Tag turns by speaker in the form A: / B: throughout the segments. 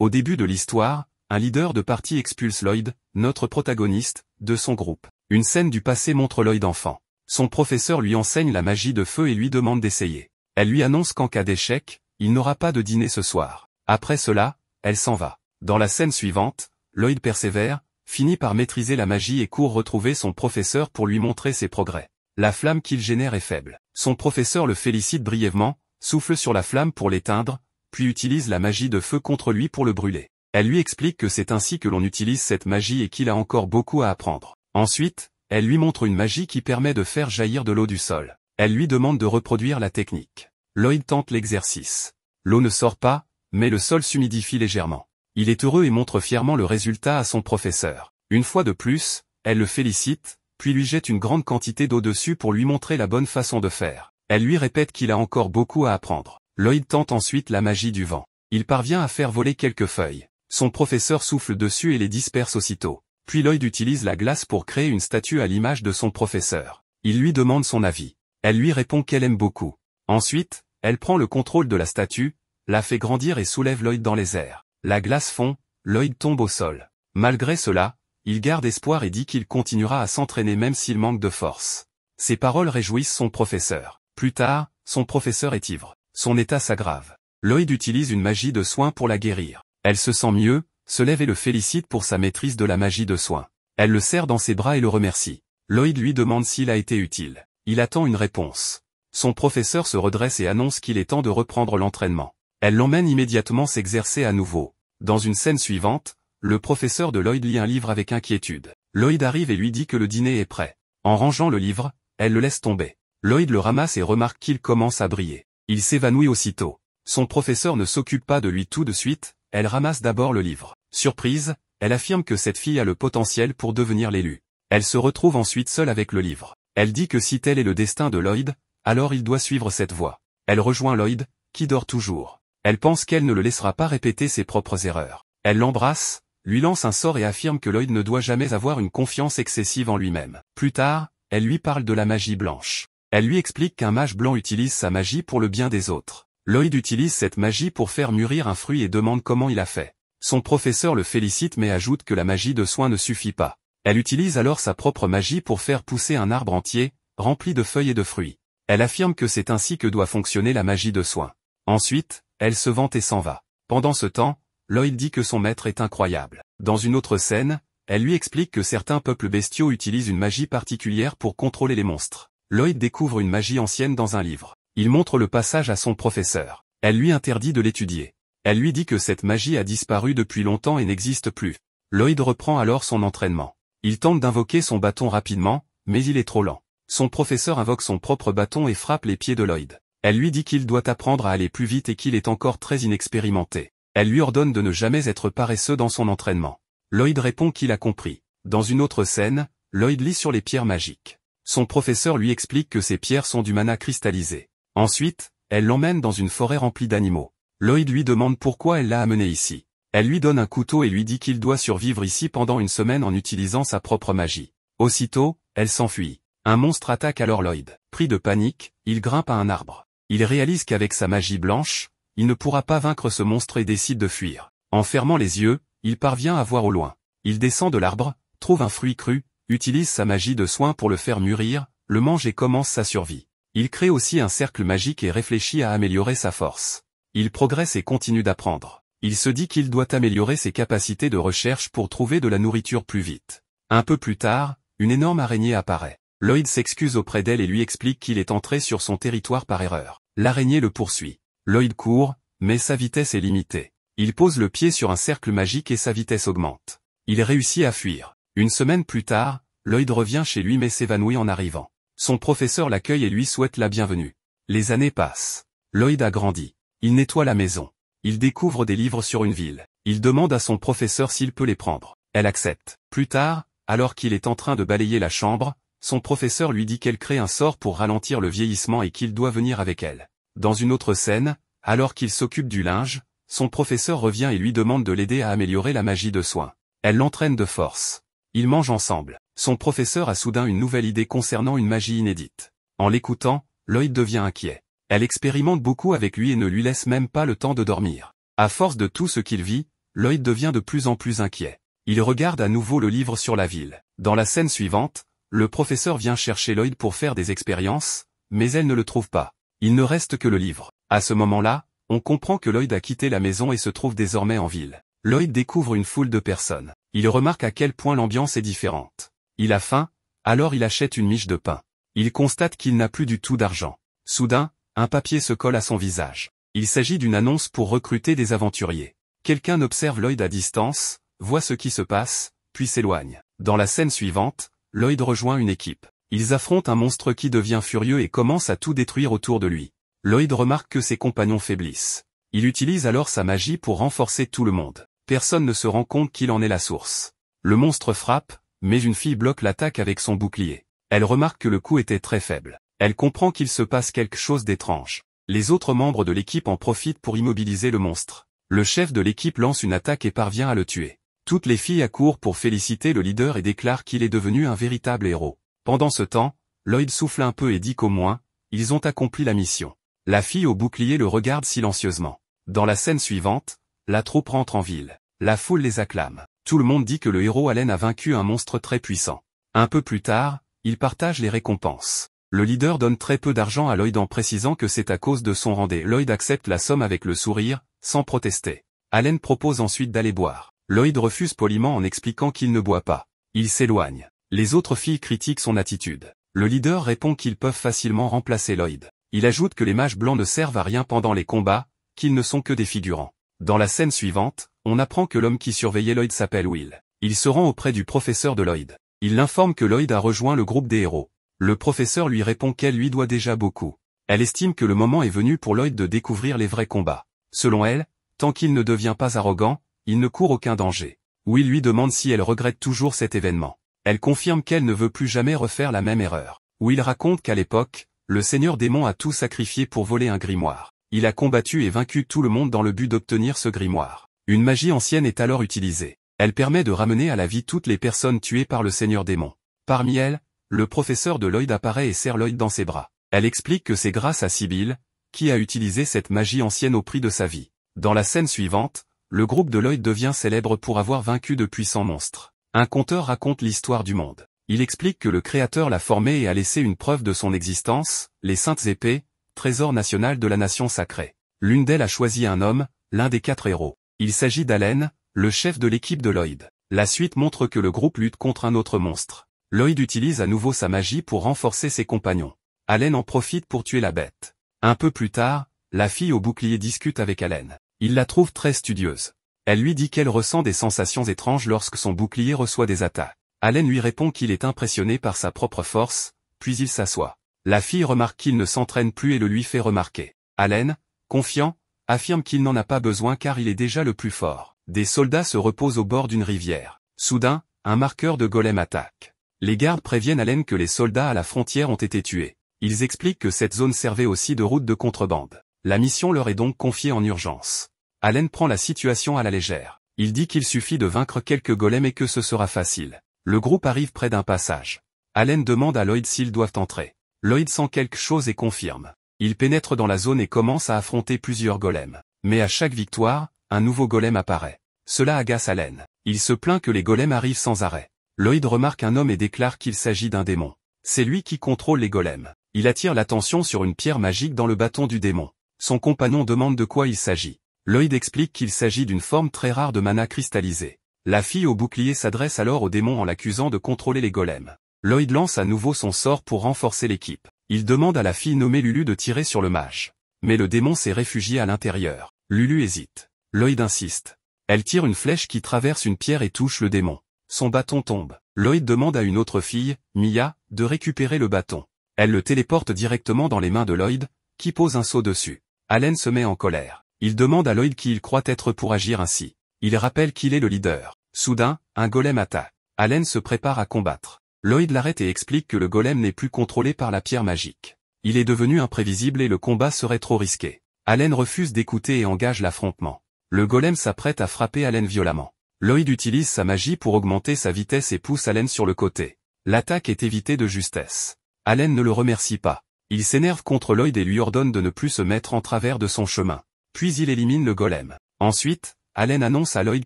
A: Au début de l'histoire, un leader de parti expulse Lloyd, notre protagoniste, de son groupe. Une scène du passé montre Lloyd enfant. Son professeur lui enseigne la magie de feu et lui demande d'essayer. Elle lui annonce qu'en cas d'échec, il n'aura pas de dîner ce soir. Après cela, elle s'en va. Dans la scène suivante, Lloyd persévère, finit par maîtriser la magie et court retrouver son professeur pour lui montrer ses progrès. La flamme qu'il génère est faible. Son professeur le félicite brièvement, souffle sur la flamme pour l'éteindre, puis utilise la magie de feu contre lui pour le brûler. Elle lui explique que c'est ainsi que l'on utilise cette magie et qu'il a encore beaucoup à apprendre. Ensuite, elle lui montre une magie qui permet de faire jaillir de l'eau du sol. Elle lui demande de reproduire la technique. Lloyd tente l'exercice. L'eau ne sort pas, mais le sol s'humidifie légèrement. Il est heureux et montre fièrement le résultat à son professeur. Une fois de plus, elle le félicite, puis lui jette une grande quantité d'eau dessus pour lui montrer la bonne façon de faire. Elle lui répète qu'il a encore beaucoup à apprendre. Lloyd tente ensuite la magie du vent. Il parvient à faire voler quelques feuilles. Son professeur souffle dessus et les disperse aussitôt. Puis Lloyd utilise la glace pour créer une statue à l'image de son professeur. Il lui demande son avis. Elle lui répond qu'elle aime beaucoup. Ensuite, elle prend le contrôle de la statue, la fait grandir et soulève Lloyd dans les airs. La glace fond, Lloyd tombe au sol. Malgré cela, il garde espoir et dit qu'il continuera à s'entraîner même s'il manque de force. Ces paroles réjouissent son professeur. Plus tard, son professeur est ivre. Son état s'aggrave. Lloyd utilise une magie de soin pour la guérir. Elle se sent mieux, se lève et le félicite pour sa maîtrise de la magie de soin. Elle le serre dans ses bras et le remercie. Lloyd lui demande s'il a été utile. Il attend une réponse. Son professeur se redresse et annonce qu'il est temps de reprendre l'entraînement. Elle l'emmène immédiatement s'exercer à nouveau. Dans une scène suivante, le professeur de Lloyd lit un livre avec inquiétude. Lloyd arrive et lui dit que le dîner est prêt. En rangeant le livre, elle le laisse tomber. Lloyd le ramasse et remarque qu'il commence à briller. Il s'évanouit aussitôt. Son professeur ne s'occupe pas de lui tout de suite, elle ramasse d'abord le livre. Surprise, elle affirme que cette fille a le potentiel pour devenir l'élu. Elle se retrouve ensuite seule avec le livre. Elle dit que si tel est le destin de Lloyd, alors il doit suivre cette voie. Elle rejoint Lloyd, qui dort toujours. Elle pense qu'elle ne le laissera pas répéter ses propres erreurs. Elle l'embrasse, lui lance un sort et affirme que Lloyd ne doit jamais avoir une confiance excessive en lui-même. Plus tard, elle lui parle de la magie blanche. Elle lui explique qu'un mage blanc utilise sa magie pour le bien des autres. Lloyd utilise cette magie pour faire mûrir un fruit et demande comment il a fait. Son professeur le félicite mais ajoute que la magie de soin ne suffit pas. Elle utilise alors sa propre magie pour faire pousser un arbre entier, rempli de feuilles et de fruits. Elle affirme que c'est ainsi que doit fonctionner la magie de soin. Ensuite, elle se vante et s'en va. Pendant ce temps, Lloyd dit que son maître est incroyable. Dans une autre scène, elle lui explique que certains peuples bestiaux utilisent une magie particulière pour contrôler les monstres. Lloyd découvre une magie ancienne dans un livre. Il montre le passage à son professeur. Elle lui interdit de l'étudier. Elle lui dit que cette magie a disparu depuis longtemps et n'existe plus. Lloyd reprend alors son entraînement. Il tente d'invoquer son bâton rapidement, mais il est trop lent. Son professeur invoque son propre bâton et frappe les pieds de Lloyd. Elle lui dit qu'il doit apprendre à aller plus vite et qu'il est encore très inexpérimenté. Elle lui ordonne de ne jamais être paresseux dans son entraînement. Lloyd répond qu'il a compris. Dans une autre scène, Lloyd lit sur les pierres magiques. Son professeur lui explique que ces pierres sont du mana cristallisé. Ensuite, elle l'emmène dans une forêt remplie d'animaux. Lloyd lui demande pourquoi elle l'a amené ici. Elle lui donne un couteau et lui dit qu'il doit survivre ici pendant une semaine en utilisant sa propre magie. Aussitôt, elle s'enfuit. Un monstre attaque alors Lloyd. Pris de panique, il grimpe à un arbre. Il réalise qu'avec sa magie blanche, il ne pourra pas vaincre ce monstre et décide de fuir. En fermant les yeux, il parvient à voir au loin. Il descend de l'arbre, trouve un fruit cru, utilise sa magie de soin pour le faire mûrir, le mange et commence sa survie. Il crée aussi un cercle magique et réfléchit à améliorer sa force. Il progresse et continue d'apprendre. Il se dit qu'il doit améliorer ses capacités de recherche pour trouver de la nourriture plus vite. Un peu plus tard, une énorme araignée apparaît. Lloyd s'excuse auprès d'elle et lui explique qu'il est entré sur son territoire par erreur. L'araignée le poursuit. Lloyd court, mais sa vitesse est limitée. Il pose le pied sur un cercle magique et sa vitesse augmente. Il réussit à fuir. Une semaine plus tard, Lloyd revient chez lui mais s'évanouit en arrivant. Son professeur l'accueille et lui souhaite la bienvenue. Les années passent. Lloyd a grandi. Il nettoie la maison. Il découvre des livres sur une ville. Il demande à son professeur s'il peut les prendre. Elle accepte. Plus tard, alors qu'il est en train de balayer la chambre, son professeur lui dit qu'elle crée un sort pour ralentir le vieillissement et qu'il doit venir avec elle. Dans une autre scène, alors qu'il s'occupe du linge, son professeur revient et lui demande de l'aider à améliorer la magie de soin. Elle l'entraîne de force. Ils mangent ensemble. Son professeur a soudain une nouvelle idée concernant une magie inédite. En l'écoutant, Lloyd devient inquiet. Elle expérimente beaucoup avec lui et ne lui laisse même pas le temps de dormir. À force de tout ce qu'il vit, Lloyd devient de plus en plus inquiet. Il regarde à nouveau le livre sur la ville. Dans la scène suivante, le professeur vient chercher Lloyd pour faire des expériences, mais elle ne le trouve pas. Il ne reste que le livre. À ce moment-là, on comprend que Lloyd a quitté la maison et se trouve désormais en ville. Lloyd découvre une foule de personnes. Il remarque à quel point l'ambiance est différente. Il a faim, alors il achète une miche de pain. Il constate qu'il n'a plus du tout d'argent. Soudain, un papier se colle à son visage. Il s'agit d'une annonce pour recruter des aventuriers. Quelqu'un observe Lloyd à distance, voit ce qui se passe, puis s'éloigne. Dans la scène suivante, Lloyd rejoint une équipe. Ils affrontent un monstre qui devient furieux et commence à tout détruire autour de lui. Lloyd remarque que ses compagnons faiblissent. Il utilise alors sa magie pour renforcer tout le monde. Personne ne se rend compte qu'il en est la source. Le monstre frappe, mais une fille bloque l'attaque avec son bouclier. Elle remarque que le coup était très faible. Elle comprend qu'il se passe quelque chose d'étrange. Les autres membres de l'équipe en profitent pour immobiliser le monstre. Le chef de l'équipe lance une attaque et parvient à le tuer. Toutes les filles accourent pour féliciter le leader et déclarent qu'il est devenu un véritable héros. Pendant ce temps, Lloyd souffle un peu et dit qu'au moins, ils ont accompli la mission. La fille au bouclier le regarde silencieusement. Dans la scène suivante, la troupe rentre en ville. La foule les acclame. Tout le monde dit que le héros Allen a vaincu un monstre très puissant. Un peu plus tard, ils partagent les récompenses. Le leader donne très peu d'argent à Lloyd en précisant que c'est à cause de son rendez. Lloyd accepte la somme avec le sourire, sans protester. Allen propose ensuite d'aller boire. Lloyd refuse poliment en expliquant qu'il ne boit pas. Il s'éloigne. Les autres filles critiquent son attitude. Le leader répond qu'ils peuvent facilement remplacer Lloyd. Il ajoute que les mages blancs ne servent à rien pendant les combats, qu'ils ne sont que des figurants. Dans la scène suivante, on apprend que l'homme qui surveillait Lloyd s'appelle Will. Il se rend auprès du professeur de Lloyd. Il l'informe que Lloyd a rejoint le groupe des héros. Le professeur lui répond qu'elle lui doit déjà beaucoup. Elle estime que le moment est venu pour Lloyd de découvrir les vrais combats. Selon elle, tant qu'il ne devient pas arrogant, il ne court aucun danger. Will lui demande si elle regrette toujours cet événement. Elle confirme qu'elle ne veut plus jamais refaire la même erreur. Will raconte qu'à l'époque, le seigneur démon a tout sacrifié pour voler un grimoire. Il a combattu et vaincu tout le monde dans le but d'obtenir ce grimoire. Une magie ancienne est alors utilisée. Elle permet de ramener à la vie toutes les personnes tuées par le seigneur démon. Parmi elles, le professeur de Lloyd apparaît et serre Lloyd dans ses bras. Elle explique que c'est grâce à Sibyl, qui a utilisé cette magie ancienne au prix de sa vie. Dans la scène suivante, le groupe de Lloyd devient célèbre pour avoir vaincu de puissants monstres. Un conteur raconte l'histoire du monde. Il explique que le Créateur l'a formé et a laissé une preuve de son existence, les saintes épées, trésor national de la nation sacrée. L'une d'elles a choisi un homme, l'un des 4 héros. Il s'agit d'Allen, le chef de l'équipe de Lloyd. La suite montre que le groupe lutte contre un autre monstre. Lloyd utilise à nouveau sa magie pour renforcer ses compagnons. Allen en profite pour tuer la bête. Un peu plus tard, la fille au bouclier discute avec Allen. Il la trouve très studieuse. Elle lui dit qu'elle ressent des sensations étranges lorsque son bouclier reçoit des attaques. Allen lui répond qu'il est impressionné par sa propre force, puis il s'assoit. La fille remarque qu'il ne s'entraîne plus et le lui fait remarquer. Allen, confiant, affirme qu'il n'en a pas besoin car il est déjà le plus fort. Des soldats se reposent au bord d'une rivière. Soudain, un marqueur de golem attaque. Les gardes préviennent Allen que les soldats à la frontière ont été tués. Ils expliquent que cette zone servait aussi de route de contrebande. La mission leur est donc confiée en urgence. Allen prend la situation à la légère. Il dit qu'il suffit de vaincre quelques golems et que ce sera facile. Le groupe arrive près d'un passage. Allen demande à Lloyd s'ils doivent entrer. Lloyd sent quelque chose et confirme. Il pénètre dans la zone et commence à affronter plusieurs golems. Mais à chaque victoire, un nouveau golem apparaît. Cela agace Allen. Il se plaint que les golems arrivent sans arrêt. Lloyd remarque un homme et déclare qu'il s'agit d'un démon. C'est lui qui contrôle les golems. Il attire l'attention sur une pierre magique dans le bâton du démon. Son compagnon demande de quoi il s'agit. Lloyd explique qu'il s'agit d'une forme très rare de mana cristallisé. La fille au bouclier s'adresse alors au démon en l'accusant de contrôler les golems. Lloyd lance à nouveau son sort pour renforcer l'équipe. Il demande à la fille nommée Lulu de tirer sur le mage. Mais le démon s'est réfugié à l'intérieur. Lulu hésite. Lloyd insiste. Elle tire une flèche qui traverse une pierre et touche le démon. Son bâton tombe. Lloyd demande à une autre fille, Mia, de récupérer le bâton. Elle le téléporte directement dans les mains de Lloyd, qui pose un seau dessus. Allen se met en colère. Il demande à Lloyd qui il croit être pour agir ainsi. Il rappelle qu'il est le leader. Soudain, un golem attaque. Allen se prépare à combattre. Lloyd l'arrête et explique que le golem n'est plus contrôlé par la pierre magique. Il est devenu imprévisible et le combat serait trop risqué. Allen refuse d'écouter et engage l'affrontement. Le golem s'apprête à frapper Allen violemment. Lloyd utilise sa magie pour augmenter sa vitesse et pousse Allen sur le côté. L'attaque est évitée de justesse. Allen ne le remercie pas. Il s'énerve contre Lloyd et lui ordonne de ne plus se mettre en travers de son chemin. Puis il élimine le golem. Ensuite, Allen annonce à Lloyd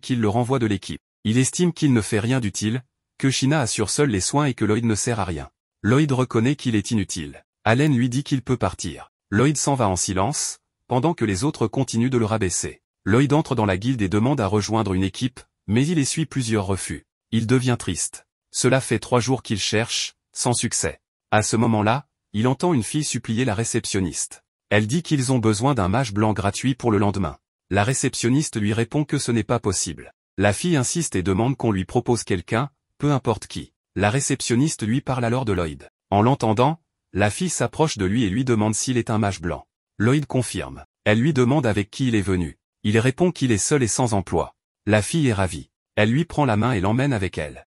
A: qu'il le renvoie de l'équipe. Il estime qu'il ne fait rien d'utile, que Sheena assure seule les soins et que Lloyd ne sert à rien. Lloyd reconnaît qu'il est inutile. Allen lui dit qu'il peut partir. Lloyd s'en va en silence, pendant que les autres continuent de le rabaisser. Lloyd entre dans la guilde et demande à rejoindre une équipe, mais il essuie plusieurs refus. Il devient triste. Cela fait 3 jours qu'il cherche, sans succès. À ce moment-là, il entend une fille supplier la réceptionniste. Elle dit qu'ils ont besoin d'un mage blanc gratuit pour le lendemain. La réceptionniste lui répond que ce n'est pas possible. La fille insiste et demande qu'on lui propose quelqu'un, peu importe qui. La réceptionniste lui parle alors de Lloyd. En l'entendant, la fille s'approche de lui et lui demande s'il est un mage blanc. Lloyd confirme. Elle lui demande avec qui il est venu. Il répond qu'il est seul et sans emploi. La fille est ravie. Elle lui prend la main et l'emmène avec elle.